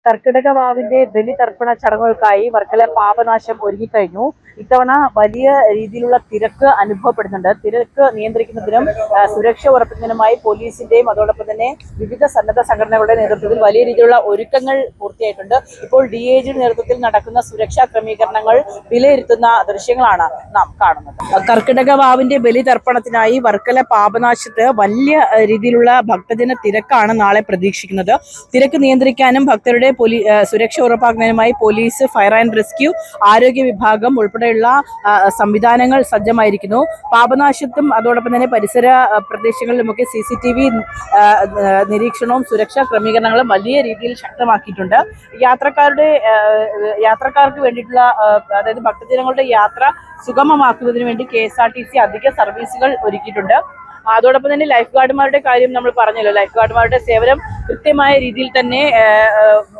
കർക്കിടക വാവിന്റെ ബലിതർപ്പണ ചടങ്ങുകൾക്കായി വർക്കല പാപനാശം ഒരുങ്ങിക്കഴിഞ്ഞു. ഇത്തവണ വലിയ രീതിയിലുള്ള തിരക്ക് അനുഭവപ്പെടുന്നുണ്ട്. തിരക്ക് നിയന്ത്രിക്കുന്നതിനും സുരക്ഷ ഉറപ്പിക്കുന്നതിനുമായി പോലീസിന്റെയും അതോടൊപ്പം തന്നെ വിവിധ സന്നദ്ധ സംഘടനകളുടെ നേതൃത്വത്തിൽ വലിയ രീതിയിലുള്ള ഒരുക്കങ്ങൾ പൂർത്തിയായിട്ടുണ്ട്. ഇപ്പോൾ DIG നേതൃത്വത്തിൽ നടക്കുന്ന സുരക്ഷാ ക്രമീകരണങ്ങൾ വിലയിരുത്തുന്ന ദൃശ്യങ്ങളാണ് നാം കാണുന്നത്. കർക്കിടക വാവിന്റെ ബലിതർപ്പണത്തിനായി വർക്കല പാപനാശത്ത് വലിയ രീതിയിലുള്ള ഭക്തജന തിരക്കാണ് നാളെ പ്രതീക്ഷിക്കുന്നത്. തിരക്ക് നിയന്ത്രിക്കാനും ഭക്തരുടെ സുരക്ഷ ഉറപ്പാക്കുന്നതിനുമായി പോലീസ്, ഫയർ ആൻഡ് റെസ്ക്യൂ, ആരോഗ്യ വിഭാഗം ഉൾപ്പെടെയുള്ള സംവിധാനങ്ങൾ സജ്ജമായിരിക്കുന്നു. പാപനാശത്തും അതോടൊപ്പം തന്നെ പരിസര പ്രദേശങ്ങളിലുമൊക്കെ CCTV നിരീക്ഷണവും സുരക്ഷാ ക്രമീകരണങ്ങളും വലിയ രീതിയിൽ ശക്തമാക്കിയിട്ടുണ്ട്. യാത്രക്കാർക്ക് വേണ്ടിയിട്ടുള്ള അതായത് ഭക്തജനങ്ങളുടെ യാത്ര സുഗമമാക്കുന്നതിന് വേണ്ടി KSRTC അധിക സർവീസുകൾ ഒരുക്കിയിട്ടുണ്ട്. അതോടൊപ്പം തന്നെ ലൈഫ് ഗാർഡുമാരുടെ കാര്യം നമ്മൾ പറഞ്ഞല്ലോ. ലൈഫ് ഗാർഡുമാരുടെ സേവനം കൃത്യമായ രീതിയിൽ തന്നെ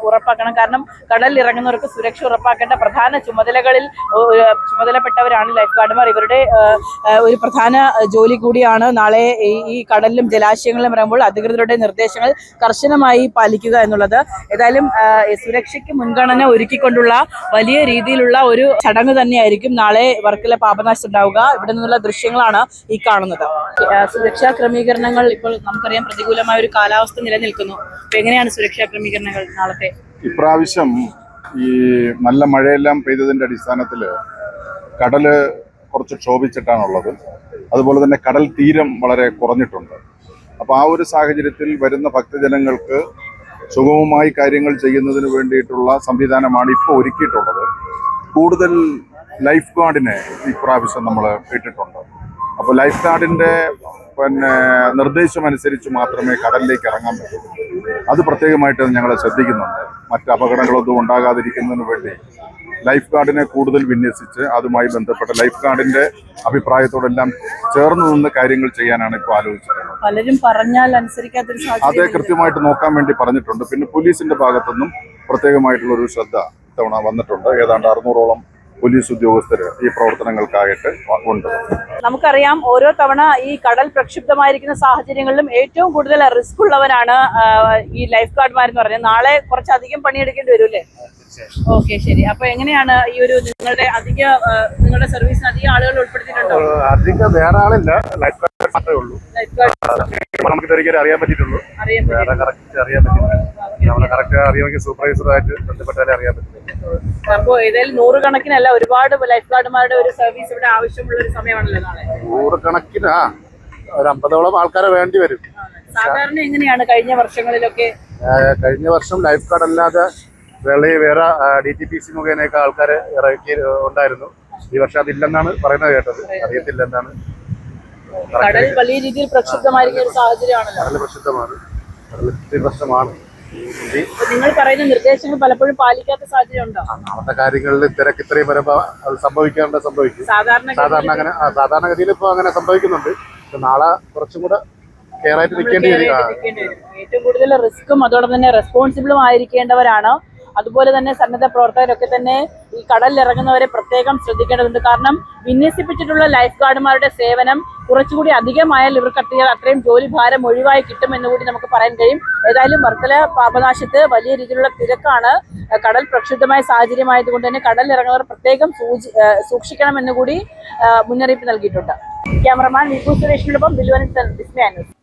ഉറപ്പാക്കണം. കാരണം കടലിൽ ഇറങ്ങുന്നവർക്ക് സുരക്ഷ ഉറപ്പാക്കേണ്ട പ്രധാന ചുമതലപ്പെട്ടവരാണ് ലൈഫ് ഗാർഡുമാർ. ഇവരുടെ ഒരു പ്രധാന ജോലി കൂടിയാണ് നാളെ ഈ കടലിലും ജലാശയങ്ങളിലും ഇറങ്ങുമ്പോൾ അധികൃതരുടെ നിർദ്ദേശങ്ങൾ കർശനമായി പാലിക്കുക എന്നുള്ളത്. ഏതായാലും സുരക്ഷയ്ക്ക് മുൻഗണന ഒരുക്കിക്കൊണ്ടുള്ള വലിയ രീതിയിലുള്ള ഒരു ചടങ്ങ് തന്നെയായിരിക്കും നാളെ വർക്കല പാപനാശം ഉണ്ടാവുക. ഇവിടെ നിന്നുള്ള ദൃശ്യങ്ങളാണ് ഈ കാണുന്നത്. സുരക്ഷാ ക്രമീകരണങ്ങൾ ഇപ്പോൾ നമുക്കറിയാം, പ്രതികൂലമായ ഒരു കാലാവസ്ഥ നിലനിൽക്കുന്നു. അപ്പൊ എങ്ങനെയാണ് സുരക്ഷാ ക്രമീകരണങ്ങൾ നാളത്തെ? ഇപ്രാവശ്യം ഈ നല്ല മഴയെല്ലാം പെയ്തതിന്റെ അടിസ്ഥാനത്തിൽ കടല് കുറച്ച് ക്ഷോഭിച്ചിട്ടാണുള്ളത്. അതുപോലെ തന്നെ കടൽ തീരം വളരെ കുറഞ്ഞിട്ടുണ്ട്. അപ്പോൾ ആ ഒരു സാഹചര്യത്തിൽ വരുന്ന ഭക്തജനങ്ങൾക്ക് സുഗമമായി കാര്യങ്ങൾ ചെയ്യുന്നതിന് വേണ്ടിയിട്ടുള്ള സംവിധാനമാണ് ഇപ്പോൾ ഒരുക്കിയിട്ടുള്ളത്. കൂടുതൽ ലൈഫ് ഗാർഡിനെ ഇപ്രാവശ്യം നമ്മൾ ഇട്ടിട്ടുണ്ട്. അപ്പോൾ ലൈഫ് ഗാർഡിന്റെ നിർദ്ദേശമനുസരിച്ച് മാത്രമേ കടലിലേക്ക് ഇറങ്ങാൻ പറ്റൂ. അത് പ്രത്യേകമായിട്ട് ഞങ്ങൾ ശ്രദ്ധിക്കുന്നുണ്ട്. മറ്റ് അപകടങ്ങളൊന്നും ഉണ്ടാകാതിരിക്കുന്നതിന് വേണ്ടി ലൈഫ് ഗാർഡിനെ കൂടുതൽ വിന്യസിച്ച് അതുമായി ബന്ധപ്പെട്ട ലൈഫ് ഗാർഡിന്റെ അഭിപ്രായത്തോടെല്ലാം ചേർന്ന് നിന്ന് കാര്യങ്ങൾ ചെയ്യാനാണ് ഇപ്പോൾ ആലോചിച്ചിട്ടുള്ളത്. പലരും പറഞ്ഞാൽ അനുസരിക്കാത്തൊരു അത് കൃത്യമായിട്ട് നോക്കാൻ വേണ്ടി പറഞ്ഞിട്ടുണ്ട്. പിന്നെ പോലീസിന്റെ ഭാഗത്തുനിന്നും പ്രത്യേകമായിട്ടുള്ള ഒരു ശ്രദ്ധ ഇത്തവണ വന്നിട്ടുണ്ട്. ഏതാണ്ട് 600ഓളം പോലീസ് ഉദ്യോഗസ്ഥര് ഈ പ്രവർത്തനങ്ങൾക്കായിട്ട് ഉണ്ട്. നമുക്കറിയാം, ഓരോ തവണ ഈ കടൽ പ്രക്ഷുബ്ധമായിരിക്കുന്ന സാഹചര്യങ്ങളിലും ഏറ്റവും കൂടുതൽ റിസ്ക് ഉള്ളവരാണ് ഈ ലൈഫ് ഗാർഡ്മാരെന്ന് പറഞ്ഞാൽ. നാളെ കുറച്ചധികം പണിയെടുക്കേണ്ടി വരും അല്ലേ? ഓക്കെ, ശരി. അപ്പൊ എങ്ങനെയാണ് ഈ ഒരു നിങ്ങളുടെ സർവീസിന് അധികം ആളുകൾ ഉൾപ്പെടുത്തിയിട്ടുണ്ടോ? അധികം വേറെ ആളില്ല, ലൈഫ് ഗാർഡ് മാത്രമേ ഉള്ളൂ. നമുക്ക് ഇതൊരിക്കലും അറിയാൻ പറ്റിയിട്ടുള്ളൂ. വേറെ കറക്റ്റ് അറിയാൻ പറ്റില്ല. നമ്മളെ കറക്റ്റ് അറിയാമെങ്കിൽ സൂപ്പർവൈസറുമായിട്ട് ബന്ധപ്പെട്ടാലേ അറിയാൻ പറ്റില്ല. അപ്പോ ഏതായാലും 100 കണക്കിനല്ല, ഒരുപാട് ലൈഫ് ഗാർഡുമാരുടെ ഒരു സർവീസ് ഇവിടെ ആവശ്യമുള്ള ഒരു സമയമാണല്ലോ നാളെ. 100 കണക്കിന് ഒരു 50ഓളം ആൾക്കാരെ വേണ്ടി വരും. സാധാരണ എങ്ങനെയാണ് കഴിഞ്ഞ വർഷങ്ങളിലൊക്കെ? കഴിഞ്ഞ വർഷം ലൈഫ് ഗാർഡ് അല്ലാതെ വേറെ DTPC മുഖേനയൊക്കെ ആൾക്കാരെ ഇറക്കി ഉണ്ടായിരുന്നു. ഈ വർഷം അതില്ലെന്നാണ് പറയുന്നത് കേട്ടത്. അറിയത്തില്ല എന്താണ്. കടൽ വലിയ രീതിയിൽ പ്രക്ഷുബ്ധമായിരിക്കുന്ന ഒരു സാഹചര്യമാണല്ലോ. കടൽ പ്രക്ഷുബ്ധമാണ്, കടൽ പ്രശ്നമാണ്. നിങ്ങൾ പറയുന്ന നിർദ്ദേശങ്ങൾ പലപ്പോഴും പാലിക്കാത്ത സാഹചര്യം ഉണ്ടോ? നാളത്തെ കാര്യങ്ങളിൽ തിരക്ക് ഇത്രയും വരുമ്പോ അത് സംഭവിക്കും. സാധാരണഗതിയിൽ ഇപ്പൊ അങ്ങനെ സംഭവിക്കുന്നുണ്ട്. നാളെ കുറച്ചും കൂടെ കെയർ ആയിട്ട് നിൽക്കേണ്ടി വരും. ഏറ്റവും കൂടുതൽ റിസ്ക്കും അതോടൊപ്പം തന്നെ റെസ്പോൺസിബിളും ആയിരിക്കേണ്ടവരാണ്. അതുപോലെ തന്നെ സന്നദ്ധ പ്രവർത്തകരൊക്കെ തന്നെ ഈ കടലിൽ ഇറങ്ങുന്നവരെ പ്രത്യേകം ശ്രദ്ധിക്കേണ്ടതുണ്ട്. കാരണം വിന്യസിപ്പിച്ചിട്ടുള്ള ലൈഫ് ഗാർഡുമാരുടെ സേവനം കുറച്ചുകൂടി അധികമായാൽ ഇവർക്ക് അത്രയും ജോലി ഭാരം ഒഴിവായി കിട്ടുമെന്ന് കൂടി നമുക്ക് പറയാൻ കഴിയും. ഏതായാലും വർക്കല പാപനാശത്ത് വലിയ രീതിയിലുള്ള തിരക്കാണ്. കടൽ പ്രക്ഷുബ്ധമായ സാഹചര്യമായതുകൊണ്ട് തന്നെ കടലിൽ ഇറങ്ങുന്നവർ പ്രത്യേകം സൂക്ഷിക്കണമെന്ന് കൂടി മുന്നറിയിപ്പ് നൽകിയിട്ടുണ്ട്. ക്യാമറമാൻ വിപു സുരേഷിനോടൊപ്പം ബിലുവൻ വിസ്മയ ന്യൂസ്.